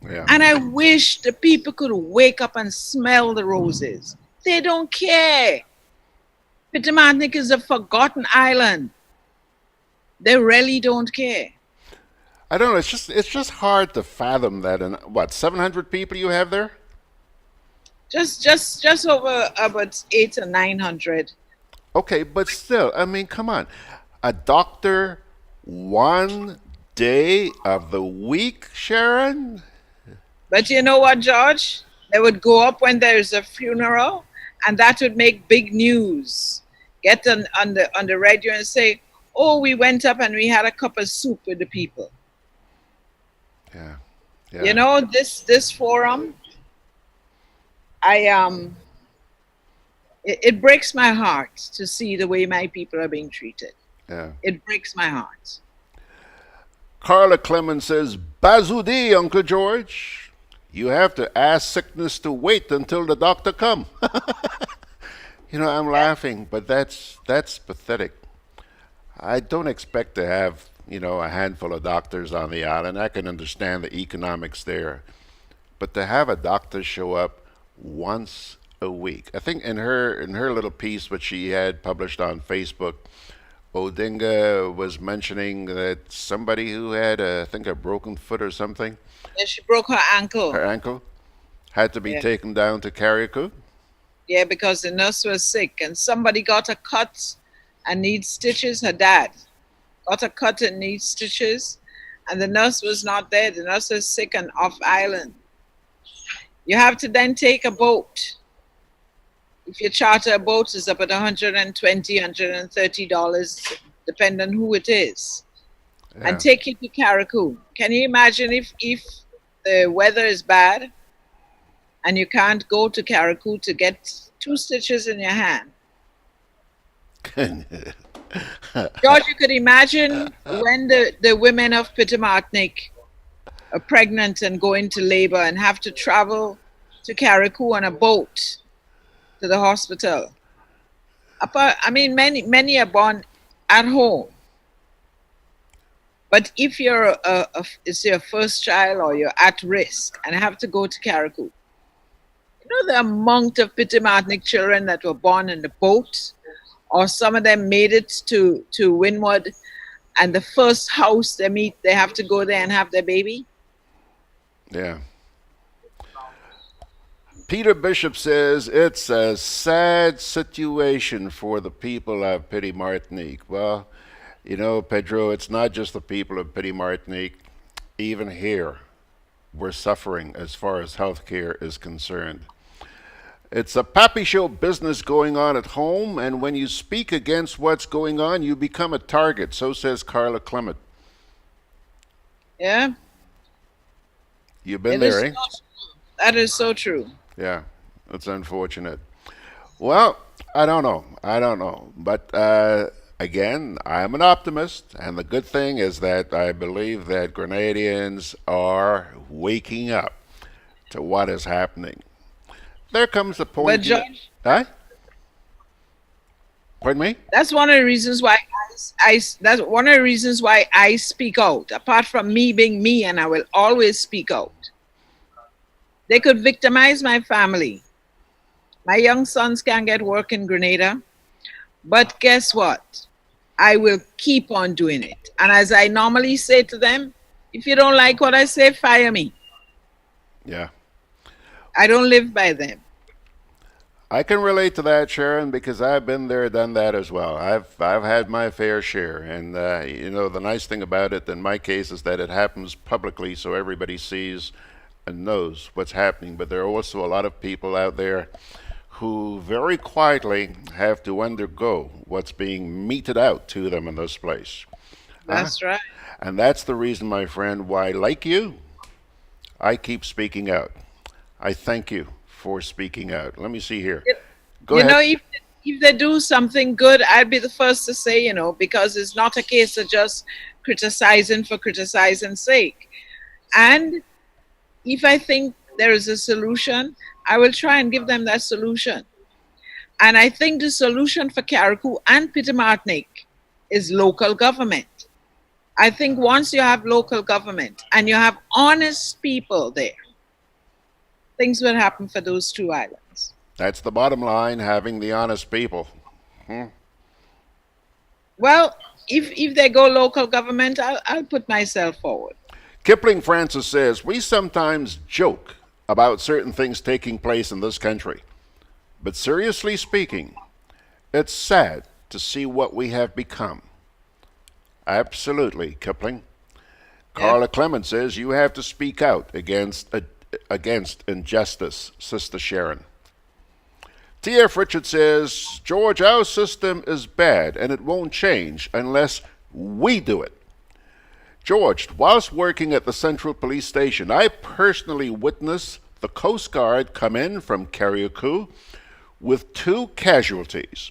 Yeah. And I wish the people could wake up and smell the roses. They don't care. Martinique is a forgotten island. They really don't care. I don't know. It's just hard to fathom that. And what, 700 people you have there? Just over about 800 or 900. Okay, but still, I mean, come on. A doctor 1 day of the week, Sherron? But you know what, George? They would go up when there's a funeral, and that would make big news. Get on the radio and say, oh, we went up and we had a cup of soup with the people. Yeah. You know, this forum, it breaks my heart to see the way my people are being treated. Yeah. It breaks my heart. Carla Clemens says, Bazoudi, Uncle George. You have to ask sickness to wait until the doctor come. I'm laughing, but that's pathetic. I don't expect to have, a handful of doctors on the island. I can understand the economics there. But to have a doctor show up once a week. I think in her little piece which she had published on Facebook, Odinga was mentioning that somebody who had, I think, a broken foot or something, Yeah, she broke her ankle. her ankle, had to be Yeah. taken down to Carriacou. Yeah, because the nurse was sick and somebody got a cut and needs stitches. Her dad got a cut and needs stitches, and the nurse was not there. The nurse was sick and off island. You have to then take a boat. If you charter a boat, it's about $120, $130, depending on who it is, Yeah. and take you to Carriacou. Can you imagine if the weather is bad and you can't go to Carriacou to get 2 stitches in your hand? George, you could imagine when the women of Martinique are pregnant and go into labor and have to travel to Carriacou on a boat to the hospital. I mean, many are born at home. But if you're it's your first child or you're at risk and have to go to Carriacou, you know the amount of Martinique children that were born in the boat, or some of them made it to Windward, and the first house they meet, they have to go there and have their baby. Yeah. Peter Bishop says it's a sad situation for the people of Petite Martinique. Well, you know, Pedro, it's not just the people of Petite Martinique. Even here, we're suffering as far as healthcare is concerned. It's a pappy show business going on at home, and when you speak against what's going on, you become a target. So says Carla Clement. Yeah. You've been It is there, eh? so true. That is so true. Yeah, it's unfortunate. Well, I don't know. But again, I'm an optimist, and the good thing is that I believe that Grenadians are waking up to what is happening. There comes a point. But George, Huh? Pardon me? that's one of the reasons why that's one of the reasons why I speak out. Apart from me being me, and I will always speak out. They could victimize my family. My young sons can't get work in Grenada, but guess what? I will keep on doing it. And as I normally say to them, if you don't like what I say, fire me. Yeah. I don't live by them. I can relate to that, Sherron, because I've been there, done that as well. I've had my fair share, and you know, the nice thing about it in my case is that it happens publicly, so everybody sees and knows what's happening. But there are also a lot of people out there who very quietly have to undergo what's being meted out to them in this place. That's right. And that's the reason, my friend, why, like you, I keep speaking out. I thank you for speaking out. Let me see here. Go you ahead. know, if they do something good, I'd be the first to say, you know, because it's not a case of just criticizing for criticizing's sake. And if I think there is a solution, I will try and give them that solution. And I think the solution for Carriacou and Petite Martinique is local government. I think once you have local government and you have honest people there, things will happen for those 2 islands. That's the bottom line, having the honest people. Well, if they go local government, I'll put myself forward. Kipling Francis says, we sometimes joke about certain things taking place in this country. But seriously speaking, it's sad to see what we have become. Absolutely, Kipling. Carla Clement says, you have to speak out against injustice, Sister Sherron. T.F. Richard says, George, our system is bad and it won't change unless we do it. George, whilst working at the Central Police Station, I personally witnessed the Coast Guard come in from Carriacou with 2 casualties,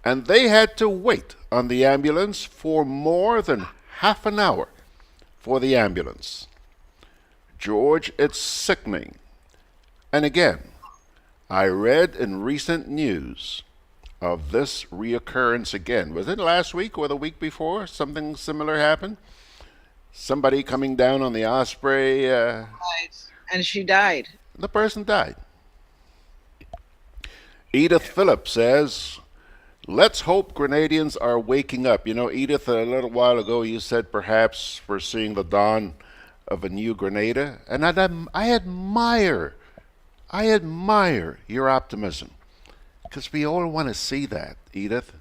and they had to wait on the ambulance for more than half an hour for the ambulance. George, it's sickening. And again, I read in recent news of this reoccurrence again. Was it last week or the week before? Something similar happened? Somebody coming down on the Osprey. And she died. The person died. Edith Phillips says, Let's hope Grenadians are waking up. You know, Edith, a little while ago you said perhaps we're seeing the dawn of a new Grenada, and I admire your optimism because we all want to see that, Edith.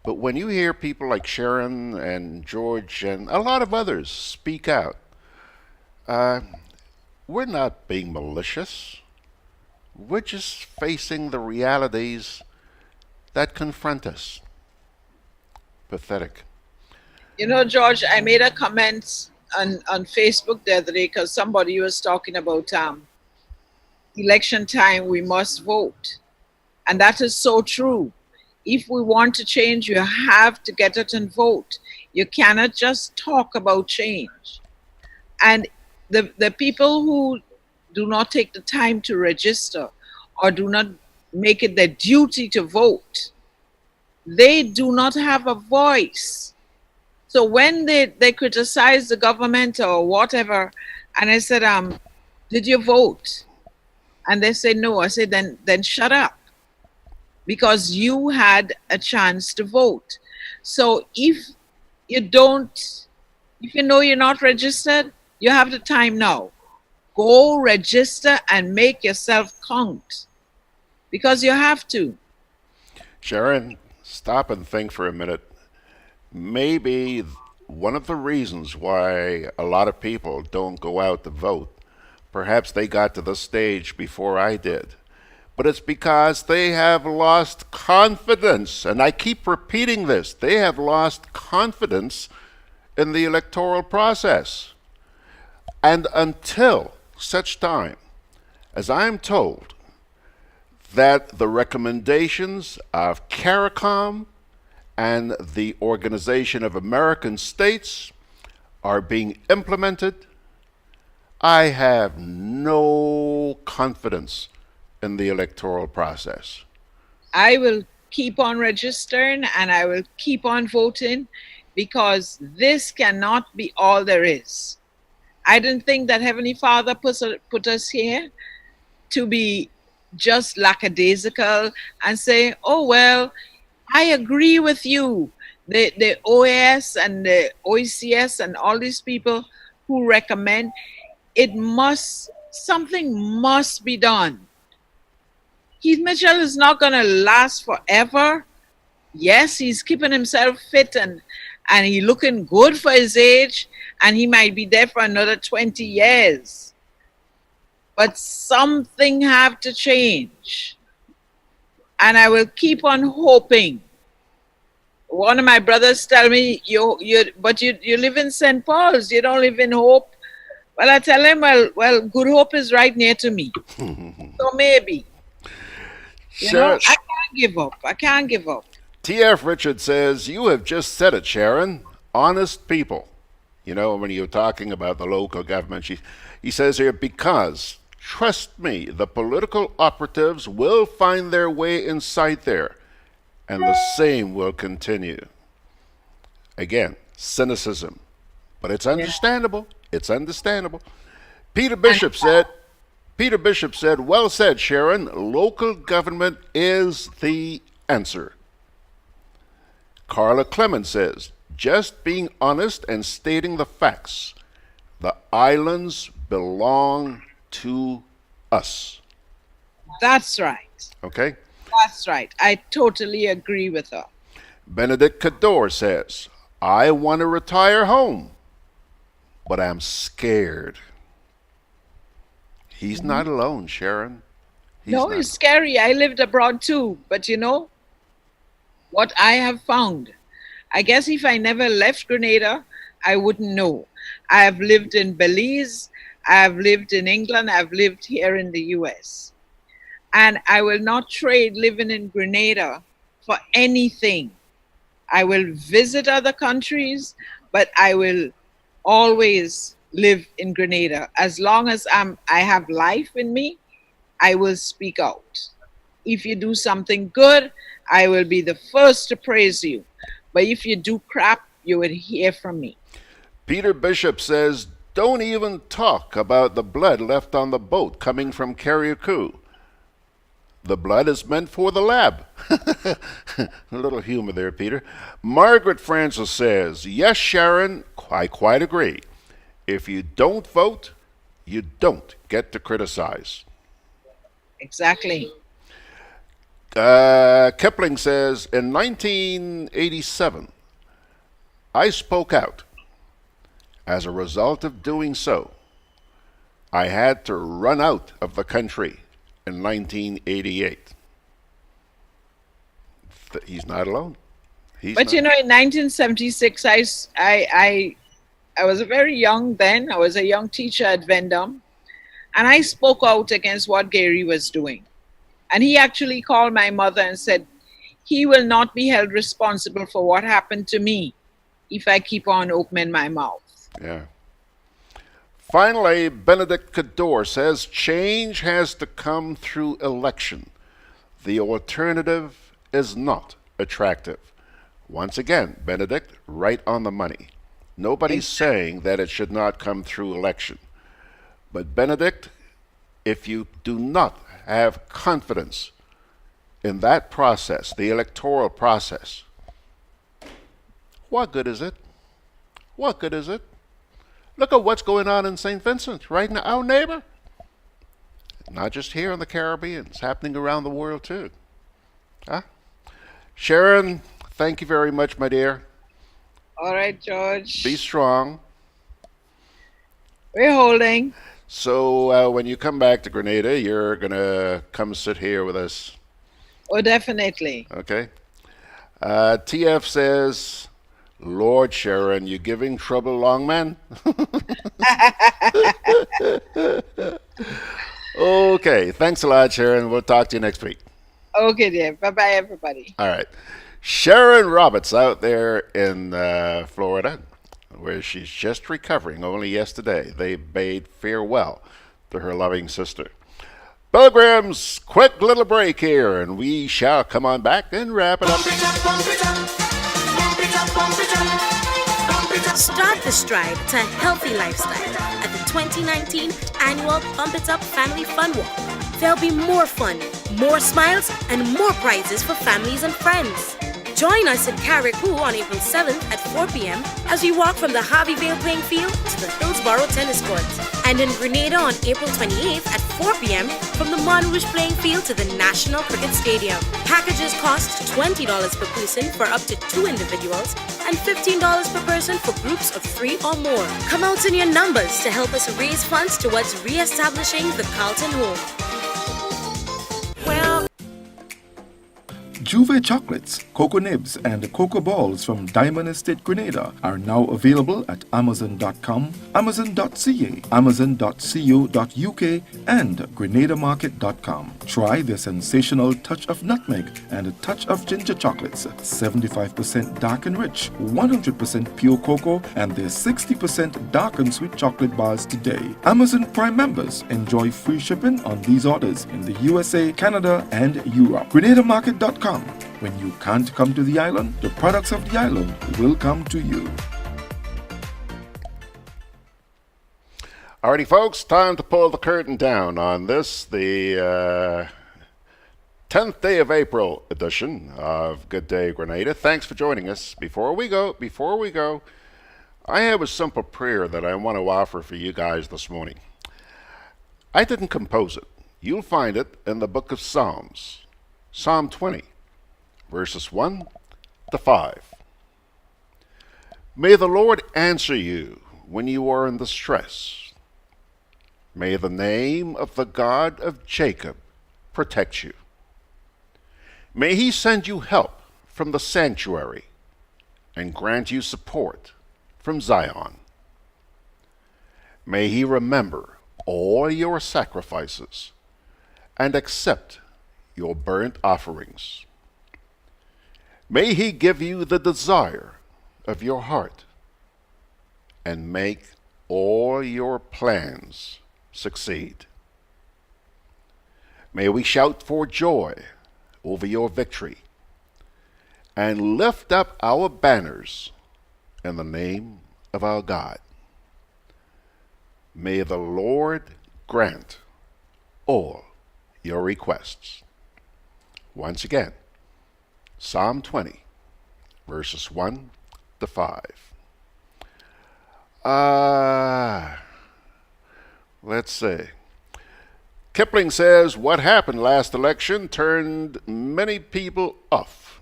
But when you hear people like Sherron and George and a lot of others speak out, we're not being malicious. We're just facing the realities that confront us. Pathetic. You know, George, I made a comment on Facebook the other day because somebody was talking about election time, we must vote. And that is so true. If we want to change, you have to get out and vote. You cannot just talk about change. And the people who do not take the time to register or do not make it their duty to vote, they do not have a voice. So when they criticize the government or whatever, and I said, did you vote? And they say no. I said, then shut up, because you had a chance to vote. So if you know you're not registered, you have the time now. Go register and make yourself count, because you have to. Sherron, stop and think for a minute. Maybe one of the reasons why a lot of people don't go out to vote, perhaps they got to the stage before I did, but it's because they have lost confidence. And I keep repeating this. They have lost confidence in the electoral process. And until such time as I'm told that the recommendations of CARICOM and the Organization of American States are being implemented, I have no confidence in the electoral process. I will keep on registering and I will keep on voting, because this cannot be all there is. I didn't think that Heavenly Father put us here to be just lackadaisical and say, oh, well, I agree with you. The OAS and the OECS and all these people who recommend something must be done. Keith Mitchell is not going to last forever. Yes, he's keeping himself fit and he's looking good for his age, and he might be there for another 20 years. But something have to change. And I will keep on hoping. One of my brothers tell me, you live in St. Paul's, you don't live in Hope. Well, I tell him, well, Good Hope is right near to me. So maybe. You know, I can't give up. T.F. Richard says, you have just said it, Sherron. Honest people. You know, when you're talking about the local government, he says here, because, trust me, the political operatives will find their way inside there, and the same will continue. Again, cynicism. But it's understandable. It's understandable. Peter Bishop said, well said, Sherron. Local government is the answer. Carla Clemens says, just being honest and stating the facts. The islands belong to us. That's right. Okay? That's right. I totally agree with her. Benedict Cador says, I want to retire home, but I'm scared. He's not alone, Sherron. It's scary. I lived abroad too. But you know what I have found? I guess if I never left Grenada, I wouldn't know. I have lived in Belize. I have lived in England. I've lived here in the US. And I will not trade living in Grenada for anything. I will visit other countries, but I will always live in Grenada. As long as I have life in me, I will speak out. If you do something good, I will be the first to praise you. But if you do crap, you will hear from me. Peter Bishop says, don't even talk about the blood left on the boat coming from Carriacou. The blood is meant for the lab. A little humor there, Peter. Margaret Francis says, yes, Sharon, I quite agree. If you don't vote, you don't get to criticize. Exactly. Kipling says, in 1987, I spoke out. As a result of doing so, I had to run out of the country in 1988. He's not alone. But you know, in 1976, I was very young then. I was a young teacher at Vendome, and I spoke out against what Gary was doing. And he actually called my mother and said, he will not be held responsible for what happened to me if I keep on opening my mouth. Yeah. Finally, Benedict Cador says, change has to come through election. The alternative is not attractive. Once again, Benedict, right on the money. Nobody's saying that it should not come through election. But Benedict, if you do not have confidence in that process, the electoral process, what good is it? What good is it? Look at what's going on in St. Vincent, right now, our neighbor. Not just here in the Caribbean, it's happening around the world too. Huh? Sherron, thank you very much, my dear. All right, George. Be strong. We're holding. So when you come back to Grenada, you're going to come sit here with us. Oh, definitely. Okay. TF says, Lord Sherron, you giving trouble, Longman? Okay. Thanks a lot, Sherron. We'll talk to you next week. Okay, dear. Bye-bye, everybody. All right. Sherron Roberts out there in Florida, where she's just recovering. Only yesterday, they bade farewell to her loving sister. Pilgrims, quick little break here, and we shall come on back and wrap it up. Start the stride to a healthy lifestyle at the 2019 annual Pump It Up Family Fun Walk. There'll be more fun, more smiles, and more prizes for families and friends. Join us in Carriacou on April 7th at 4 p.m. as we walk from the Harveyvale playing field to the Hillsborough tennis courts, and in Grenada on April 28th at 4 p.m. from the Montrouge playing field to the National Cricket Stadium. Packages cost $20 per person for up to 2 individuals and $15 per person for groups of 3 or more. Come out in your numbers to help us raise funds towards re-establishing the Carlton Home. Juve chocolates, cocoa nibs, and cocoa balls from Diamond Estate Grenada are now available at Amazon.com, Amazon.ca, Amazon.co.uk, and GrenadaMarket.com. Try their sensational touch of nutmeg and a touch of ginger chocolates, 75% dark and rich, 100% pure cocoa, and their 60% dark and sweet chocolate bars today. Amazon Prime members enjoy free shipping on these orders in the USA, Canada, and Europe. GrenadaMarket.com. When you can't come to the island, the products of the island will come to you. Alrighty, folks, time to pull the curtain down on this, the 10th day of April edition of Gudday Grenada. Thanks for joining us. Before we go, I have a simple prayer that I want to offer for you guys this morning. I didn't compose it. You'll find it in the book of Psalms, Psalm 20. Verses 1 to 5. May the Lord answer you when you are in distress. May the name of the God of Jacob protect you. May he send you help from the sanctuary and grant you support from Zion. May he remember all your sacrifices and accept your burnt offerings. May he give you the desire of your heart and make all your plans succeed. May we shout for joy over your victory and lift up our banners in the name of our God. May the Lord grant all your requests. Once again, Psalm 20, verses 1 to 5. Let's see. Kipling says, what happened last election turned many people off.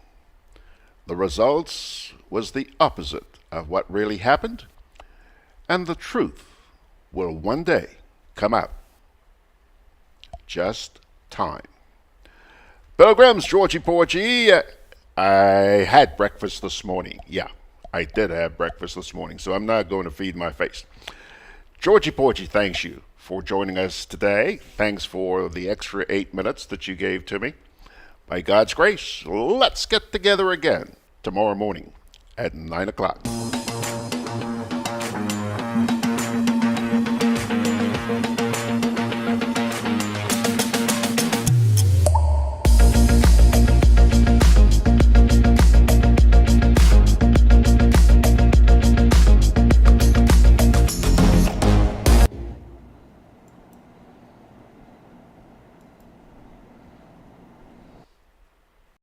The results was the opposite of what really happened, and the truth will one day come out. Just time. Pilgrims, Georgie Porgy, I had breakfast this morning. Yeah, I did have breakfast this morning, so I'm not going to feed my face. Georgie Porgy thanks you for joining us today. Thanks for the extra 8 minutes that you gave to me. By God's grace, let's get together again tomorrow morning at 9 o'clock.